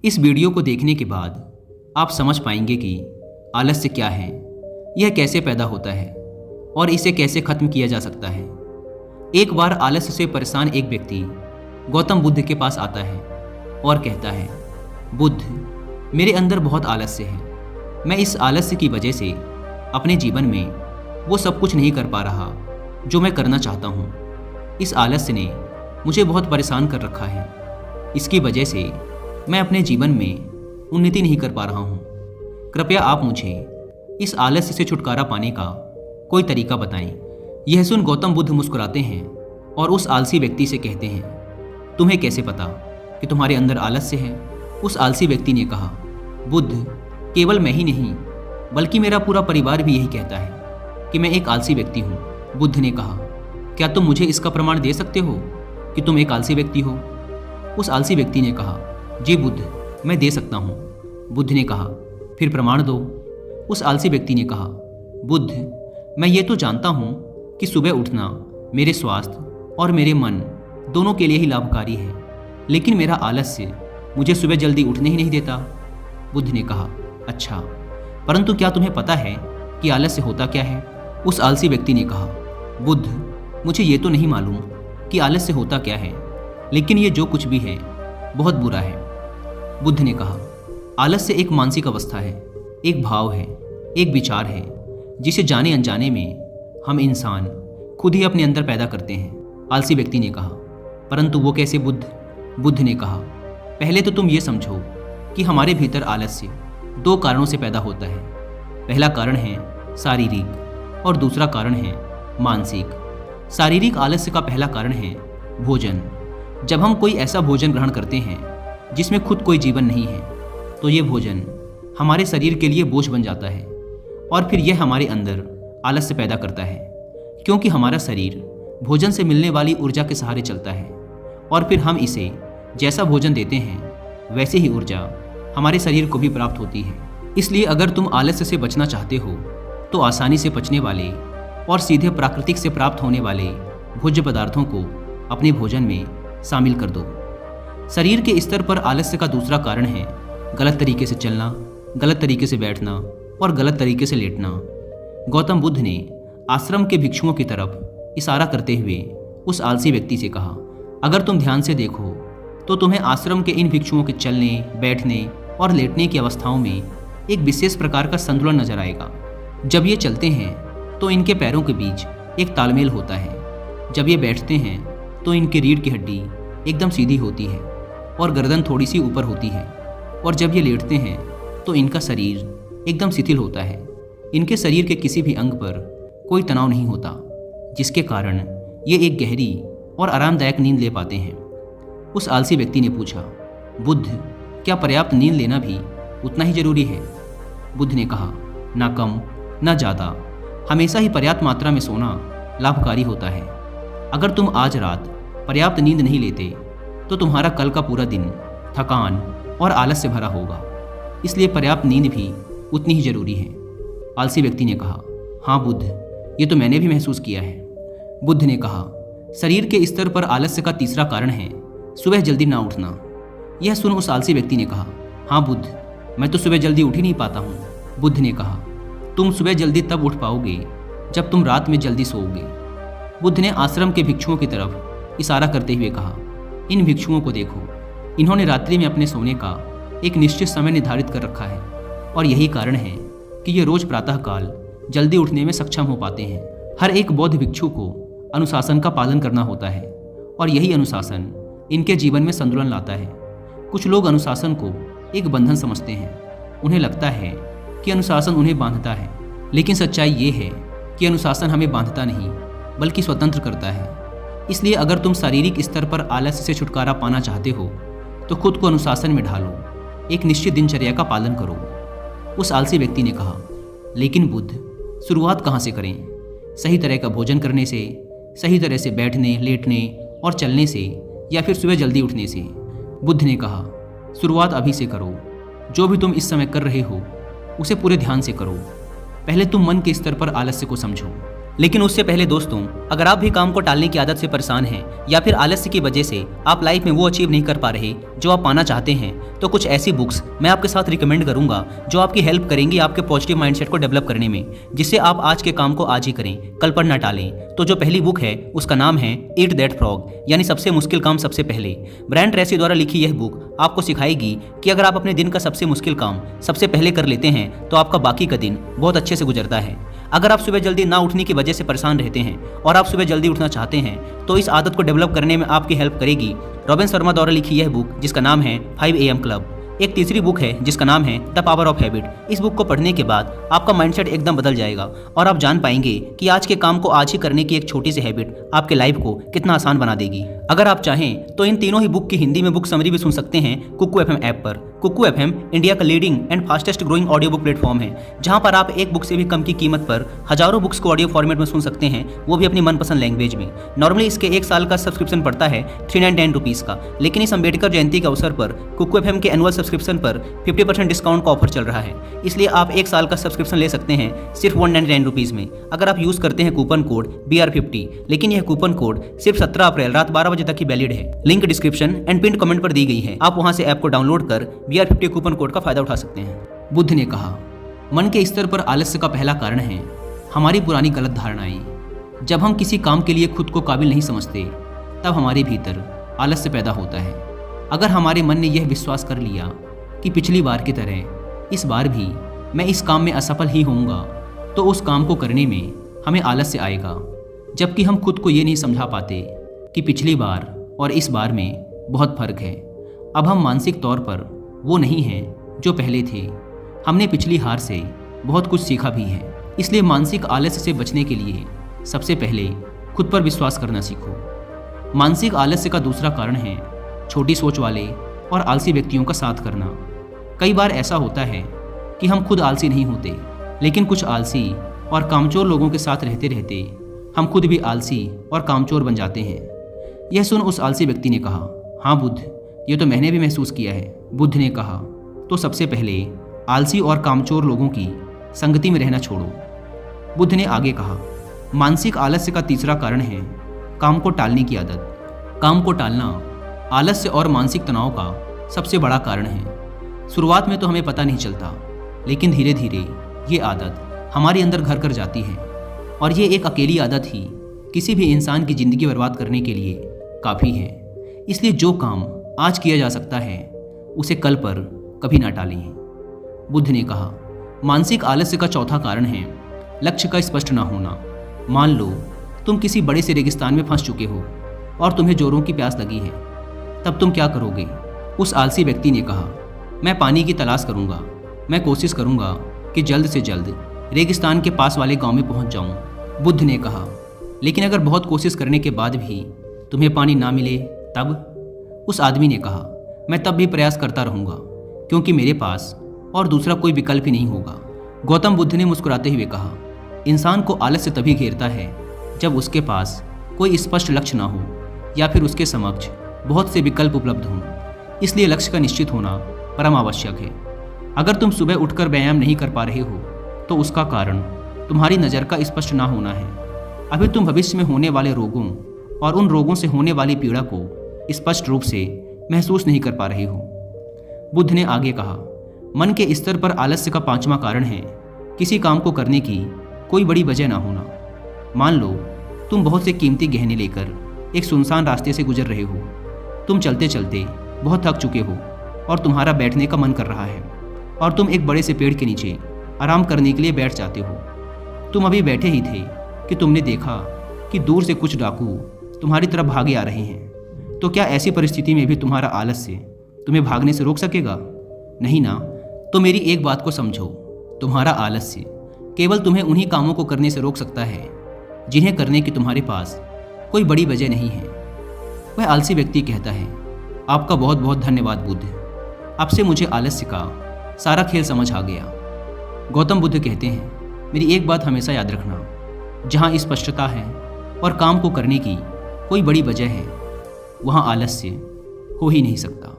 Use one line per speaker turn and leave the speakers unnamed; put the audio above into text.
इस वीडियो को देखने के बाद आप समझ पाएंगे कि आलस्य क्या है, यह कैसे पैदा होता है और इसे कैसे खत्म किया जा सकता है। एक बार आलस्य से परेशान एक व्यक्ति गौतम बुद्ध के पास आता है और कहता है, बुद्ध, मेरे अंदर बहुत आलस्य है। मैं इस आलस्य की वजह से अपने जीवन में वो सब कुछ नहीं कर पा रहा जो मैं करना चाहता हूँ। इस आलस्य ने मुझे बहुत परेशान कर रखा है। इसकी वजह से मैं अपने जीवन में उन्नति नहीं कर पा रहा हूँ। कृपया आप मुझे इस आलस्य से छुटकारा पाने का कोई तरीका बताएं। यह सुन गौतम बुद्ध मुस्कुराते हैं और उस आलसी व्यक्ति से कहते हैं, तुम्हें कैसे पता कि तुम्हारे अंदर आलस्य है? उस आलसी व्यक्ति ने कहा, बुद्ध, केवल मैं ही नहीं बल्कि मेरा पूरा परिवार भी यही कहता है कि मैं एक आलसी व्यक्ति हूँ। बुद्ध ने कहा, क्या तुम मुझे इसका प्रमाण दे सकते हो कि तुम एक आलसी व्यक्ति हो? उस आलसी व्यक्ति ने कहा, जी बुद्ध, मैं दे सकता हूँ। बुद्ध ने कहा, फिर प्रमाण दो। उस आलसी व्यक्ति ने कहा, बुद्ध, मैं ये तो जानता हूँ कि सुबह उठना मेरे स्वास्थ्य और मेरे मन दोनों के लिए ही लाभकारी है, लेकिन मेरा आलस्य मुझे सुबह जल्दी उठने ही नहीं देता। बुद्ध ने कहा, अच्छा, परंतु क्या तुम्हें पता है कि आलस्य होता क्या है? उस आलसी व्यक्ति ने कहा, बुद्ध, मुझे ये तो नहीं मालूम कि आलस्य होता क्या है, लेकिन ये जो कुछ भी है बहुत बुरा है। बुद्ध ने कहा, आलस्य एक मानसिक अवस्था है, एक भाव है, एक विचार है जिसे जाने अनजाने में हम इंसान खुद ही अपने अंदर पैदा करते हैं। आलसी व्यक्ति ने कहा, परंतु वो कैसे बुद्ध? बुद्ध ने कहा, पहले तो तुम ये समझो कि हमारे भीतर आलस्य दो कारणों से पैदा होता है। पहला कारण है शारीरिक और दूसरा कारण है मानसिक। शारीरिक आलस्य का पहला कारण है भोजन। जब हम कोई ऐसा भोजन ग्रहण करते हैं जिसमें खुद कोई जीवन नहीं है, तो ये भोजन हमारे शरीर के लिए बोझ बन जाता है और फिर यह हमारे अंदर आलस्य पैदा करता है, क्योंकि हमारा शरीर भोजन से मिलने वाली ऊर्जा के सहारे चलता है और फिर हम इसे जैसा भोजन देते हैं वैसे ही ऊर्जा हमारे शरीर को भी प्राप्त होती है। इसलिए अगर तुम आलस्य से बचना चाहते हो तो आसानी से पचने वाले और सीधे प्राकृतिक से प्राप्त होने वाले भोज्य पदार्थों को अपने भोजन में शामिल कर दो। शरीर के स्तर पर आलस्य का दूसरा कारण है गलत तरीके से चलना, गलत तरीके से बैठना और गलत तरीके से लेटना। गौतम बुद्ध ने आश्रम के भिक्षुओं की तरफ इशारा करते हुए उस आलसी व्यक्ति से कहा, अगर तुम ध्यान से देखो तो तुम्हें आश्रम के इन भिक्षुओं के चलने, बैठने और लेटने की अवस्थाओं में एक विशेष प्रकार का संतुलन नजर आएगा। जब ये चलते हैं तो इनके पैरों के बीच एक तालमेल होता है। जब ये बैठते हैं तो इनकी रीढ़ की हड्डी एकदम सीधी होती है और गर्दन थोड़ी सी ऊपर होती है, और जब ये लेटते हैं तो इनका शरीर एकदम शिथिल होता है। इनके शरीर के किसी भी अंग पर कोई तनाव नहीं होता, जिसके कारण ये एक गहरी और आरामदायक नींद ले पाते हैं। उस आलसी व्यक्ति ने पूछा, बुद्ध, क्या पर्याप्त नींद लेना भी उतना ही जरूरी है? बुद्ध ने कहा, ना कम ना ज़्यादा, हमेशा ही पर्याप्त मात्रा में सोना लाभकारी होता है। अगर तुम आज रात पर्याप्त नींद नहीं लेते तो तुम्हारा कल का पूरा दिन थकान और आलस से भरा होगा, इसलिए पर्याप्त नींद भी उतनी ही जरूरी है। आलसी व्यक्ति ने कहा, हाँ बुद्ध, ये तो मैंने भी महसूस किया है। बुद्ध ने कहा, शरीर के स्तर पर आलस्य का तीसरा कारण है सुबह जल्दी ना उठना। यह सुन उस आलसी व्यक्ति ने कहा, हाँ बुद्ध, मैं तो सुबह जल्दी उठ ही नहीं पाता हूँ। बुद्ध ने कहा, तुम सुबह जल्दी तब उठ पाओगे जब तुम रात में जल्दी सोओगे। बुद्ध ने आश्रम के भिक्षुओं की तरफ इशारा करते हुए कहा, इन भिक्षुओं को देखो, इन्होंने रात्रि में अपने सोने का एक निश्चित समय निर्धारित कर रखा है और यही कारण है कि ये रोज प्रातःकाल जल्दी उठने में सक्षम हो पाते हैं। हर एक बौद्ध भिक्षु को अनुशासन का पालन करना होता है और यही अनुशासन इनके जीवन में संतुलन लाता है। कुछ लोग अनुशासन को एक बंधन समझते हैं। उन्हें लगता है कि अनुशासन उन्हें बांधता है, लेकिन सच्चाई ये है कि अनुशासन हमें बांधता नहीं बल्कि स्वतंत्र करता है। इसलिए अगर तुम शारीरिक स्तर पर आलस्य से छुटकारा पाना चाहते हो तो खुद को अनुशासन में ढालो, एक निश्चित दिनचर्या का पालन करो। उस आलसी व्यक्ति ने कहा, लेकिन बुद्ध, शुरुआत कहाँ से करें? सही तरह का भोजन करने से, सही तरह से बैठने, लेटने और चलने से, या फिर सुबह जल्दी उठने से? बुद्ध ने कहा, शुरुआत अभी से करो। जो भी तुम इस समय कर रहे हो उसे पूरे ध्यान से करो। पहले तुम मन के स्तर पर आलस्य को समझो, लेकिन उससे पहले दोस्तों, अगर आप भी काम को टालने की आदत से परेशान हैं या फिर आलस्य की वजह से आप लाइफ में वो अचीव नहीं कर पा रहे जो आप पाना चाहते हैं, तो कुछ ऐसी बुक्स मैं आपके साथ रिकमेंड करूंगा जो आपकी हेल्प करेंगी आपके पॉजिटिव माइंडसेट को डेवलप करने में, जिससे आप आज के काम को आज ही करें, कल पर ना टालें। तो जो पहली बुक है उसका नाम है ईट दैट फ्रॉग, यानी सबसे मुश्किल काम सबसे पहले। ब्रायन ट्रेसी द्वारा लिखी यह बुक आपको सिखाएगी कि अगर आप अपने दिन का सबसे मुश्किल काम सबसे पहले कर लेते हैं तो आपका बाकी का दिन बहुत अच्छे से गुजरता है। अगर आप सुबह जल्दी ना उठने की वजह से परेशान रहते हैं और आप सुबह जल्दी उठना चाहते हैं तो इस आदत को डेवलप करने में आपकी हेल्प करेगी रॉबिन शर्मा द्वारा लिखी यह बुक जिसका नाम है 5 AM क्लब। एक तीसरी बुक है जिसका नाम है द पावर ऑफ हैबिट। इस बुक को पढ़ने के बाद आपका माइंडसेट एकदम बदल जाएगा और आप जान पाएंगे कि आज के काम को आज ही करने की एक छोटी सी हैबिट आपके लाइफ को कितना आसान बना देगी। अगर आप चाहें तो इन तीनों ही बुक की हिंदी में बुक समरी भी सुन सकते हैं कुकू FM ऐप पर। कुकू FM इंडिया का leading and fastest growing audio book platform है, जहां पर आप एक बुक से भी कम की कीमत पर हजारों बुक्स को ऑडियो फॉर्मेट में सुन सकते हैं, वो भी अपनी मनपसंद लैंग्वेज में। नॉर्मली इसके 1 साल का सब्सक्रिप्शन पड़ता है 399 रुपीज़ का, लेकिन इस अम्बेडकर जयंती के अवसर पर कुकू FM के एनुअल सब्सक्रिप्शन पर 50% डिस्काउंट का ऑफर चल रहा है। इसलिए आप 1 साल का सब्सक्रिप्शन ले सकते हैं सिर्फ 199 रुपीज़ में, अगर आप यूज़ करते हैं कूपन कोड BR50। लेकिन यह कूपन कोड सिर्फ 17 अप्रैल रात 12 बजे तक ही वैलिड है। Link description and pin comment पर दी गई है, आप वहां से ऐप को डाउनलोड कर BR50 कूपन कोड का फायदा उठा सकते हैं। बुद्ध ने कहा, मन के स्तर पर आलस्य का पहला कारण है हमारी पुरानी गलत धारणाएं। जब हम किसी काम के लिए खुद को काबिल नहीं समझते तब हमारे भीतर आलस्य पैदा होता है। अगर हमारे मन ने यह विश्वास कर लिया कि पिछली बार की तरह इस बार भी मैं इस काम में असफल ही होऊंगा, तो उस काम को करने में हमें आलस्य आएगा। जबकि हम खुद को ये नहीं समझा पाते कि पिछली बार और इस बार में बहुत फर्क है। अब हम मानसिक तौर पर वो नहीं हैं जो पहले थे। हमने पिछली हार से बहुत कुछ सीखा भी है। इसलिए मानसिक आलस्य से बचने के लिए सबसे पहले खुद पर विश्वास करना सीखो। मानसिक आलस्य का दूसरा कारण है छोटी सोच वाले और आलसी व्यक्तियों का साथ करना। कई बार ऐसा होता है कि हम खुद आलसी नहीं होते, लेकिन कुछ आलसी और कामचोर लोगों के साथ रहते रहते हम खुद भी आलसी और कामचोर बन जाते हैं। यह सुन उस आलसी व्यक्ति ने कहा, हाँ बुद्ध, ये तो मैंने भी महसूस किया है। बुद्ध ने कहा, तो सबसे पहले आलसी और कामचोर लोगों की संगति में रहना छोड़ो। बुद्ध ने आगे कहा, मानसिक आलस्य का तीसरा कारण है काम को टालने की आदत। काम को टालना आलस्य और मानसिक तनाव का सबसे बड़ा कारण है। शुरुआत में तो हमें पता नहीं चलता, लेकिन धीरे धीरे ये आदत हमारे अंदर घर कर जाती है और ये एक अकेली आदत ही किसी भी इंसान की ज़िंदगी बर्बाद करने के लिए काफ़ी है। इसलिए जो काम आज किया जा सकता है उसे कल पर कभी ना टालें। बुद्ध ने कहा, मानसिक आलस्य का चौथा कारण है लक्ष्य का स्पष्ट ना होना। मान लो तुम किसी बड़े से रेगिस्तान में फंस चुके हो और तुम्हें जोरों की प्यास लगी है, तब तुम क्या करोगे? उस आलसी व्यक्ति ने कहा, मैं पानी की तलाश करूंगा। मैं कोशिश करूंगा कि जल्द से जल्द रेगिस्तान के पास वाले गांव में पहुंच जाऊं। बुद्ध ने कहा, लेकिन अगर बहुत कोशिश करने के बाद भी तुम्हें पानी ना मिले तब? उस आदमी ने कहा, मैं तब भी प्रयास करता रहूंगा, क्योंकि मेरे पास और दूसरा कोई विकल्प ही नहीं होगा। गौतम बुद्ध ने मुस्कुराते हुए कहा, इंसान को आलस्य तभी घेरता है जब उसके पास कोई स्पष्ट लक्ष्य ना हो या फिर उसके समक्ष बहुत से विकल्प उपलब्ध हों। इसलिए लक्ष्य का निश्चित होना परम आवश्यक है। अगर तुम सुबह उठकर व्यायाम नहीं कर पा रहे हो तो उसका कारण तुम्हारी नज़र का स्पष्ट ना होना है। अभी तुम भविष्य में होने वाले रोगों और उन रोगों से होने वाली पीड़ा को स्पष्ट रूप से महसूस नहीं कर पा रहे हो। बुद्ध ने आगे कहा, मन के स्तर पर आलस्य का पांचवा कारण है किसी काम को करने की कोई बड़ी वजह ना होना। मान लो तुम बहुत से कीमती गहने लेकर एक सुनसान रास्ते से गुजर रहे हो। तुम चलते चलते बहुत थक चुके हो और तुम्हारा बैठने का मन कर रहा है और तुम एक बड़े से पेड़ के नीचे आराम करने के लिए बैठ जाते हो। तुम अभी बैठे ही थे कि तुमने देखा कि दूर से कुछ डाकू तुम्हारी तरफ भागे आ रहे हैं। तो क्या ऐसी परिस्थिति में भी तुम्हारा आलस्य तुम्हें भागने से रोक सकेगा? नहीं ना। तो मेरी एक बात को समझो, तुम्हारा आलस्य केवल तुम्हें उन्हीं कामों को करने से रोक सकता है जिन्हें करने की तुम्हारे पास कोई बड़ी वजह नहीं है। वह आलसी व्यक्ति कहता है, आपका बहुत बहुत धन्यवाद बुद्ध, आपसे मुझे आलस्य का सारा खेल समझ आ गया। गौतम बुद्ध कहते हैं, मेरी एक बात हमेशा याद रखना, जहाँ स्पष्टता है और काम को करने की कोई बड़ी वजह है, वहाँ आलस्य हो ही नहीं सकता।